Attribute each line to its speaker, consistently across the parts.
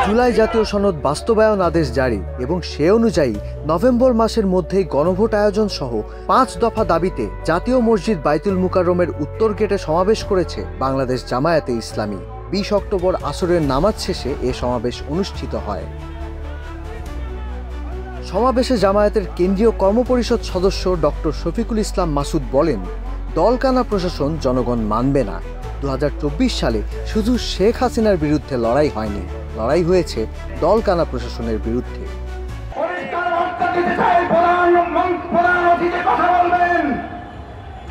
Speaker 1: জুলাই জাতীয় সনদ বাস্তবায়ন আদেশ জারি এবং সে অনুযায়ী নভেম্বর মাসের মধ্যেই গণভোট আয়োজন সহ 5 দফা দাবিতে জাতীয় মসজিদ বাইতুল মুকাররমের উত্তর গেটে সমাবেশ করেছে বাংলাদেশ জামায়াতে ইসলামী। 20 অক্টোবর আসরের নামাজ শেষে এ সমাবেশ অনুষ্ঠিত হয়। সমাবেশে জামায়াতের কেন্দ্রীয় কর্মপরিষদ সদস্য ডক্টর শফিকুল ইসলাম মাসুদ বলেন, দলকানা প্রশাসন জনগণ মানবে না। 2024 সালে শুধু শেখ হাসিনার বিরুদ্ধে লড়াই হয়নি, লড়াই হয়েছে দলকানা প্রশাসনের বিরুদ্ধে।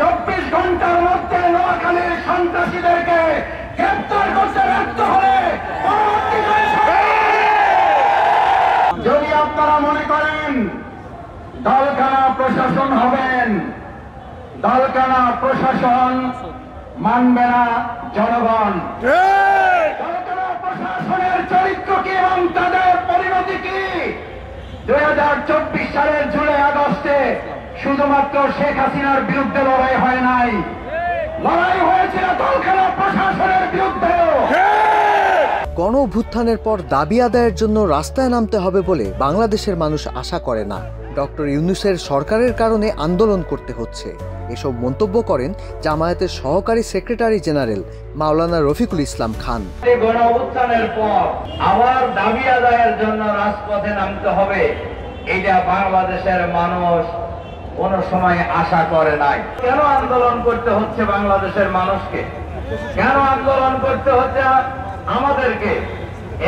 Speaker 2: 24 ঘন্টার মধ্যে নোয়াখালীর সন্ত্রাসীদেরকে গ্রেফতার করতে ব্যর্থ হলে যদি আপনারা মনে করেন দলকানা প্রশাসন হবেন, দলকানা প্রশাসন মানবে না জনগণ। দলকানা প্রশাসনের চরিত্র কি এবং তাদের পরিণতি কি? 2024 সালের জুলাই আগস্টে শুধুমাত্র শেখ হাসিনার বিরুদ্ধে লড়াই হয় নাই, লড়াই হয়েছিল দলকানা প্রশাসনের বিরুদ্ধেও।
Speaker 1: গণ অভ্যুত্থানের পর দাবি আদায়ের জন্য রাস্তায় নামতে হবে বলে বাংলাদেশের মানুষ আশা করে না। ডক্টর ইউনূসের সরকারের কারণে আন্দোলন করতে হচ্ছে, এসব মন্তব্য করেন জামায়াতের সহকারী সেক্রেটারি জেনারেল মাওলানা রফিকুল ইসলাম খান।
Speaker 2: গণ অভ্যুত্থানের পর আবার দাবি আদায়ের জন্য রাজপথে নামতে হবে, এটা বাংলাদেশের মানুষ কোন সময় আশা করে নাই। কেন আন্দোলন করতে হচ্ছে বাংলাদেশের মানুষকে? কেন আন্দোলন করতে হচ্ছে আমাদেরকে?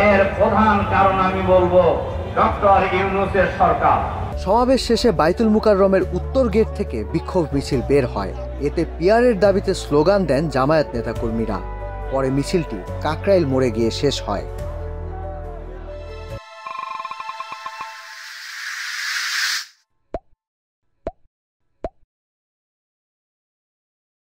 Speaker 2: এর প্রধান কারণ আমি বলবো ডক্টর ইউনূসের সরকার।
Speaker 1: সমাবেশ শেষে বাইতুল মুকাররমের উত্তর গেট থেকে বিক্ষোভ মিছিল বের হয়। এতে পিয়ারের দাবিতে স্লোগান দেন জামায়াত নেতাকর্মীরা। পরে মিছিলটি কাকরাইল মোড়ে গিয়ে শেষ হয়।